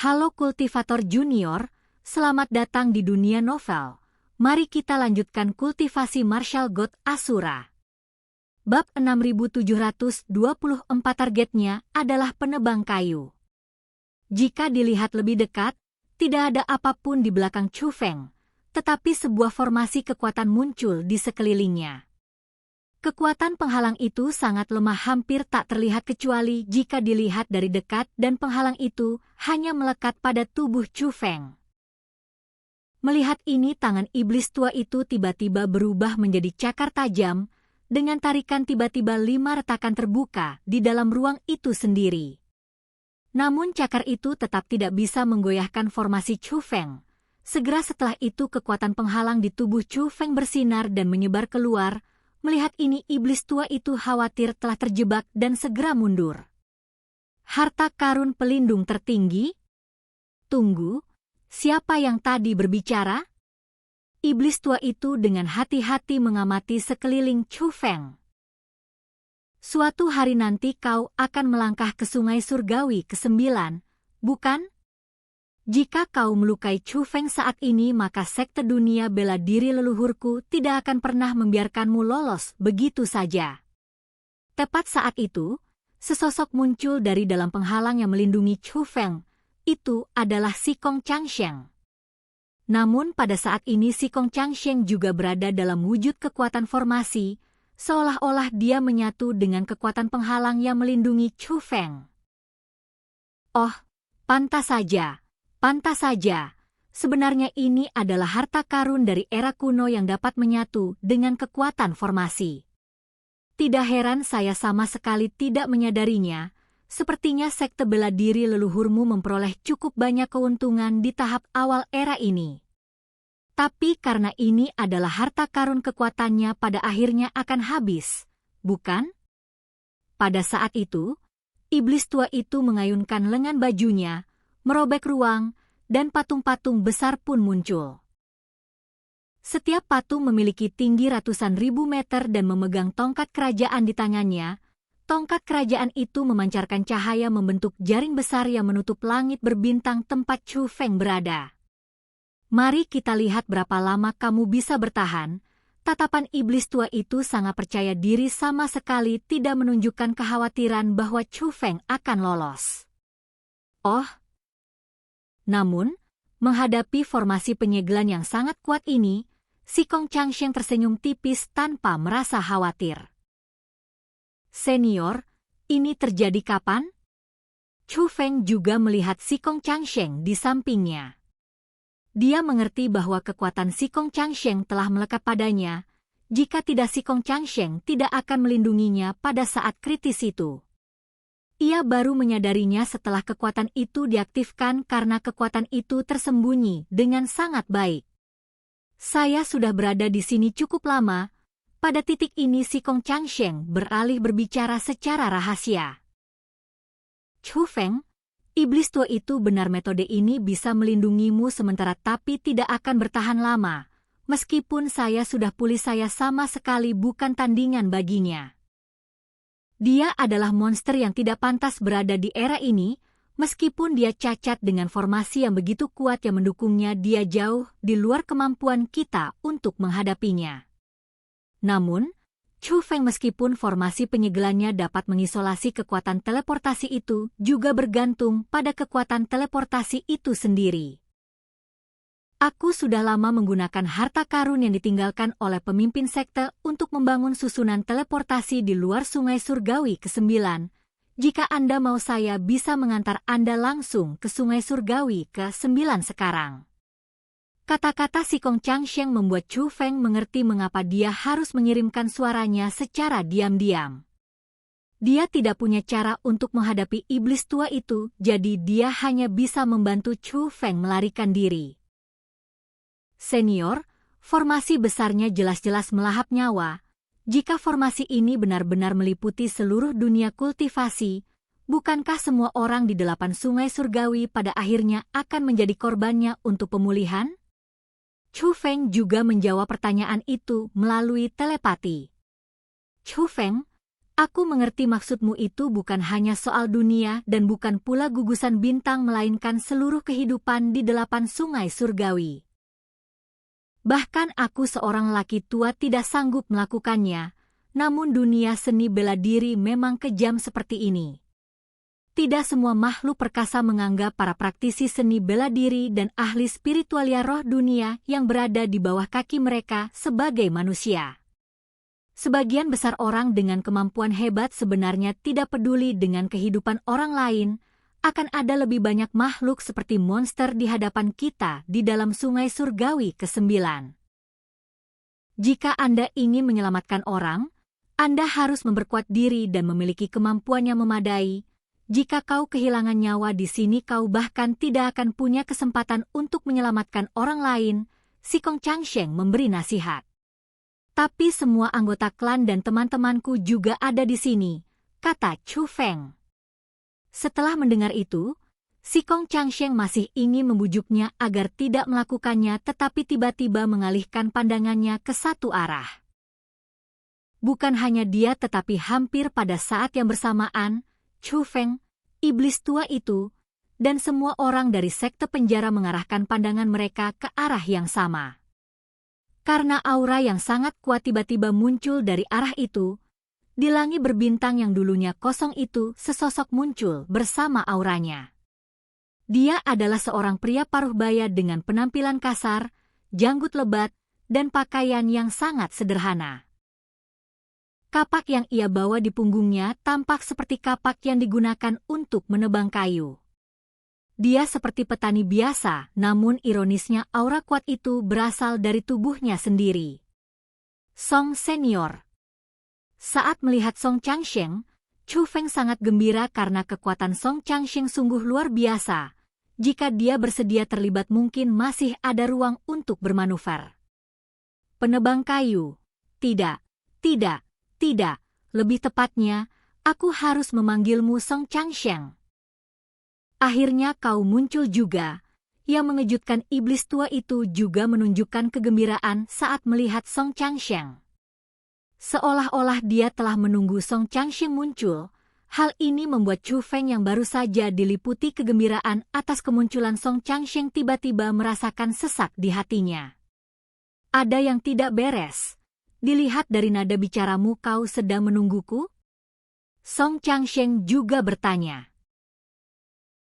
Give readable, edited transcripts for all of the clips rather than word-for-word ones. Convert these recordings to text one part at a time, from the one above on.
Halo kultivator junior, selamat datang di dunia novel. Mari kita lanjutkan kultivasi Martial God Asura. Bab 6724 targetnya adalah penebang kayu. Jika dilihat lebih dekat, tidak ada apapun di belakang Chu Feng, tetapi sebuah formasi kekuatan muncul di sekelilingnya. Kekuatan penghalang itu sangat lemah, hampir tak terlihat kecuali jika dilihat dari dekat, dan penghalang itu hanya melekat pada tubuh Chu Feng. Melihat ini, tangan iblis tua itu tiba-tiba berubah menjadi cakar tajam. Dengan tarikan tiba-tiba 5 retakan terbuka di dalam ruang itu sendiri. Namun cakar itu tetap tidak bisa menggoyahkan formasi Chu Feng. Segera setelah itu kekuatan penghalang di tubuh Chu Feng bersinar dan menyebar keluar. Melihat ini, iblis tua itu khawatir telah terjebak dan segera mundur. Harta karun pelindung tertinggi? Tunggu, siapa yang tadi berbicara? Iblis tua itu dengan hati-hati mengamati sekeliling Chu Feng. Suatu hari nanti kau akan melangkah ke sungai surgawi ke-9, bukan? Jika kau melukai Chu Feng saat ini, maka sekte dunia bela diri leluhurku tidak akan pernah membiarkanmu lolos begitu saja. Tepat saat itu, sesosok muncul dari dalam penghalang yang melindungi Chu Feng. Itu adalah Si Kong Changsheng. Namun pada saat ini Si Kong Changsheng juga berada dalam wujud kekuatan formasi, seolah-olah dia menyatu dengan kekuatan penghalang yang melindungi Chu Feng. Oh, pantas saja. Pantas saja, sebenarnya ini adalah harta karun dari era kuno yang dapat menyatu dengan kekuatan formasi. Tidak heran saya sama sekali tidak menyadarinya, sepertinya sekte bela diri leluhurmu memperoleh cukup banyak keuntungan di tahap awal era ini. Tapi karena ini adalah harta karun, kekuatannya pada akhirnya akan habis, bukan? Pada saat itu, iblis tua itu mengayunkan lengan bajunya, merobek ruang, dan patung-patung besar pun muncul. Setiap patung memiliki tinggi ratusan ribu meter dan memegang tongkat kerajaan di tangannya. Tongkat kerajaan itu memancarkan cahaya membentuk jaring besar yang menutup langit berbintang tempat Chu Feng berada. Mari kita lihat berapa lama kamu bisa bertahan. Tatapan iblis tua itu sangat percaya diri, sama sekali tidak menunjukkan kekhawatiran bahwa Chu Feng akan lolos. Oh, namun, menghadapi formasi penyegelan yang sangat kuat ini, Si Kong Changsheng tersenyum tipis tanpa merasa khawatir. Senior, ini terjadi kapan? Chu Feng juga melihat Si Kong Changsheng di sampingnya. Dia mengerti bahwa kekuatan Si Kong Changsheng telah melekat padanya. Jika tidak, Si Kong Changsheng tidak akan melindunginya pada saat kritis itu. Ia baru menyadarinya setelah kekuatan itu diaktifkan karena kekuatan itu tersembunyi dengan sangat baik. Saya sudah berada di sini cukup lama. Pada titik ini Si Kong Changsheng beralih berbicara secara rahasia. Chu Feng, iblis tua itu benar, metode ini bisa melindungimu sementara tapi tidak akan bertahan lama. Meskipun saya sudah pulih, saya sama sekali bukan tandingan baginya. Dia adalah monster yang tidak pantas berada di era ini, meskipun dia cacat dengan formasi yang begitu kuat yang mendukungnya, dia jauh di luar kemampuan kita untuk menghadapinya. Namun, Chu Feng, meskipun formasi penyegelannya dapat mengisolasi kekuatan teleportasi itu, juga bergantung pada kekuatan teleportasi itu sendiri. Aku sudah lama menggunakan harta karun yang ditinggalkan oleh pemimpin sekte untuk membangun susunan teleportasi di luar sungai surgawi ke-9. Jika Anda mau, saya bisa mengantar Anda langsung ke sungai surgawi ke-9 sekarang. Kata-kata Si Kong Changsheng membuat Chu Feng mengerti mengapa dia harus mengirimkan suaranya secara diam-diam. Dia tidak punya cara untuk menghadapi iblis tua itu, jadi dia hanya bisa membantu Chu Feng melarikan diri. Senior, formasi besarnya jelas-jelas melahap nyawa. Jika formasi ini benar-benar meliputi seluruh dunia kultivasi, bukankah semua orang di 8 sungai surgawi pada akhirnya akan menjadi korbannya untuk pemulihan? Chu Feng juga menjawab pertanyaan itu melalui telepati. Chu Feng, Aku mengerti maksudmu itu bukan hanya soal dunia dan bukan pula gugusan bintang melainkan seluruh kehidupan di 8 sungai surgawi. Bahkan aku seorang laki tua tidak sanggup melakukannya, namun dunia seni bela diri memang kejam seperti ini. Tidak semua makhluk perkasa menganggap para praktisi seni bela diri dan ahli spiritualia roh dunia yang berada di bawah kaki mereka sebagai manusia. Sebagian besar orang dengan kemampuan hebat sebenarnya tidak peduli dengan kehidupan orang lain, akan ada lebih banyak makhluk seperti monster di hadapan kita di dalam sungai surgawi ke-9. Jika Anda ingin menyelamatkan orang, Anda harus memperkuat diri dan memiliki kemampuan yang memadai. Jika kau kehilangan nyawa di sini kau bahkan tidak akan punya kesempatan untuk menyelamatkan orang lain, si Kong Changsheng memberi nasihat. Tapi semua anggota klan dan teman-temanku juga ada di sini, kata Chu Feng. Setelah mendengar itu, si Kong Changsheng masih ingin membujuknya agar tidak melakukannya tetapi tiba-tiba mengalihkan pandangannya ke satu arah. Bukan hanya dia tetapi hampir pada saat yang bersamaan, Chu Feng, iblis tua itu, dan semua orang dari sekte penjara mengarahkan pandangan mereka ke arah yang sama. Karena aura yang sangat kuat tiba-tiba muncul dari arah itu, di langit berbintang yang dulunya kosong itu sesosok muncul bersama auranya. Dia adalah seorang pria paruh baya dengan penampilan kasar, janggut lebat, dan pakaian yang sangat sederhana. Kapak yang ia bawa di punggungnya tampak seperti kapak yang digunakan untuk menebang kayu. Dia seperti petani biasa, namun ironisnya aura kuat itu berasal dari tubuhnya sendiri. Song Senior. Saat melihat Song Changsheng, Chu Feng sangat gembira karena kekuatan Song Changsheng sungguh luar biasa. Jika dia bersedia terlibat mungkin masih ada ruang untuk bermanuver. Penebang kayu. Tidak, tidak, tidak. Lebih tepatnya, aku harus memanggilmu Song Changsheng. Akhirnya kau muncul juga. Yang mengejutkan iblis tua itu juga menunjukkan kegembiraan saat melihat Song Changsheng. Seolah-olah dia telah menunggu Song Changsheng muncul. Hal ini membuat Chu Feng yang baru saja diliputi kegembiraan atas kemunculan Song Changsheng tiba-tiba merasakan sesak di hatinya. Ada yang tidak beres. Dilihat dari nada bicaramu kau sedang menungguku? Song Changsheng juga bertanya.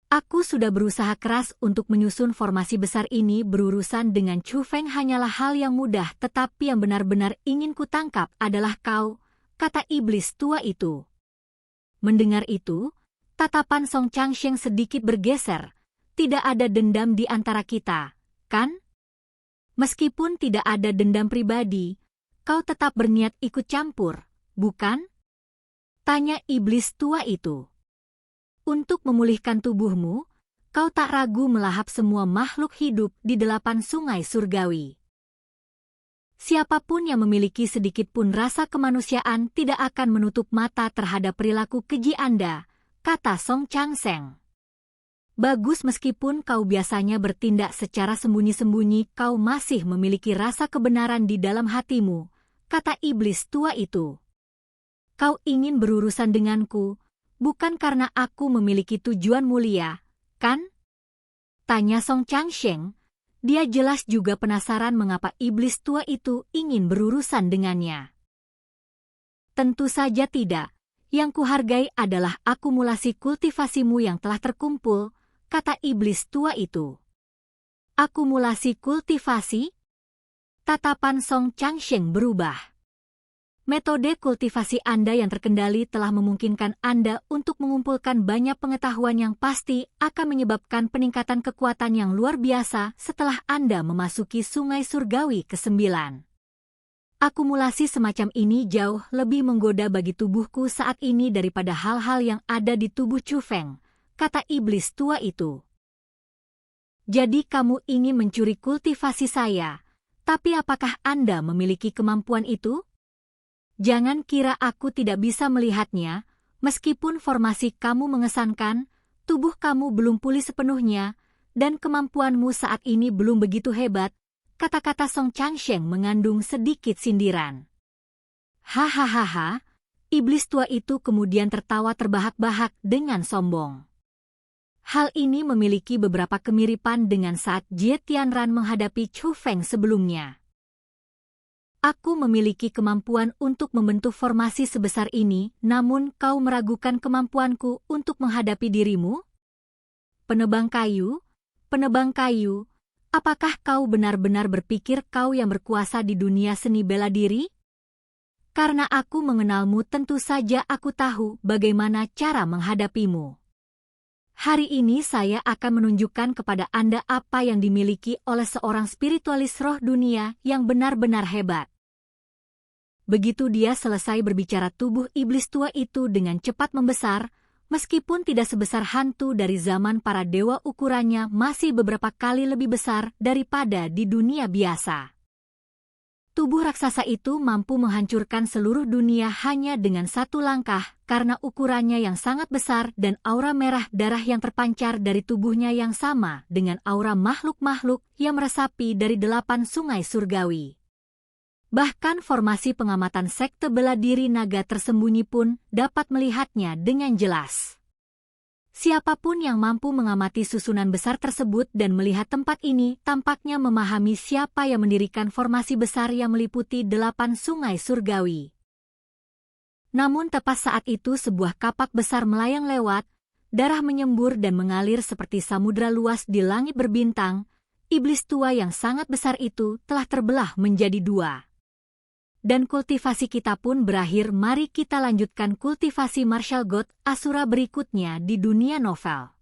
Aku sudah berusaha keras untuk menyusun formasi besar ini berurusan dengan Chu Feng hanyalah hal yang mudah tetapi yang benar-benar ingin kutangkap adalah kau, kata iblis tua itu. Mendengar itu, tatapan Song Changsheng sedikit bergeser. Tidak ada dendam di antara kita, kan? Meskipun tidak ada dendam pribadi, kau tetap berniat ikut campur, bukan? Tanya iblis tua itu. Untuk memulihkan tubuhmu, kau tak ragu melahap semua makhluk hidup di 8 sungai surgawi. Siapapun yang memiliki sedikit pun rasa kemanusiaan tidak akan menutup mata terhadap perilaku keji Anda, kata Song Changsheng. Bagus meskipun kau biasanya bertindak secara sembunyi-sembunyi kau masih memiliki rasa kebenaran di dalam hatimu, kata iblis tua itu. Kau ingin berurusan denganku, bukan karena aku memiliki tujuan mulia, kan? Tanya Song Changsheng. Dia jelas juga penasaran mengapa iblis tua itu ingin berurusan dengannya. Tentu saja tidak. Yang kuhargai adalah akumulasi kultivasimu yang telah terkumpul, kata iblis tua itu. Akumulasi kultivasi? Tatapan Song Changsheng berubah. Metode kultivasi Anda yang terkendali telah memungkinkan Anda untuk mengumpulkan banyak pengetahuan yang pasti akan menyebabkan peningkatan kekuatan yang luar biasa setelah Anda memasuki sungai surgawi ke-9. Akumulasi semacam ini jauh lebih menggoda bagi tubuhku saat ini daripada hal-hal yang ada di tubuh Chu Feng, kata iblis tua itu. Jadi kamu ingin mencuri kultivasi saya, tapi apakah Anda memiliki kemampuan itu? Jangan kira aku tidak bisa melihatnya, meskipun formasi kamu mengesankan, tubuh kamu belum pulih sepenuhnya, dan kemampuanmu saat ini belum begitu hebat, kata-kata Song Changsheng mengandung sedikit sindiran. Hahaha, Iblis tua itu kemudian tertawa terbahak-bahak dengan sombong. Hal ini memiliki beberapa kemiripan dengan saat Jie Tianran menghadapi Chu Feng sebelumnya. Aku memiliki kemampuan untuk membentuk formasi sebesar ini, namun kau meragukan kemampuanku untuk menghadapi dirimu? Penebang kayu, apakah kau benar-benar berpikir kau yang berkuasa di dunia seni bela diri? Karena aku mengenalmu, tentu saja aku tahu bagaimana cara menghadapimu. Hari ini saya akan menunjukkan kepada Anda apa yang dimiliki oleh seorang spiritualis roh dunia yang benar-benar hebat. Begitu dia selesai berbicara, tubuh iblis tua itu dengan cepat membesar, meskipun tidak sebesar hantu dari zaman para dewa, ukurannya masih beberapa kali lebih besar daripada di dunia biasa. Tubuh raksasa itu mampu menghancurkan seluruh dunia hanya dengan satu langkah karena ukurannya yang sangat besar dan aura merah darah yang terpancar dari tubuhnya yang sama dengan aura makhluk-makhluk yang meresapi dari 8 sungai surgawi. Bahkan formasi pengamatan sekte bela diri naga tersembunyi pun dapat melihatnya dengan jelas. Siapapun yang mampu mengamati susunan besar tersebut dan melihat tempat ini tampaknya memahami siapa yang mendirikan formasi besar yang meliputi 8 sungai surgawi. Namun tepat saat itu sebuah kapak besar melayang lewat, darah menyembur dan mengalir seperti samudra luas di langit berbintang. Iblis tua yang sangat besar itu telah terbelah menjadi 2. Dan kultivasi kita pun berakhir. Mari kita lanjutkan kultivasi martial god Asura berikutnya di dunia novel.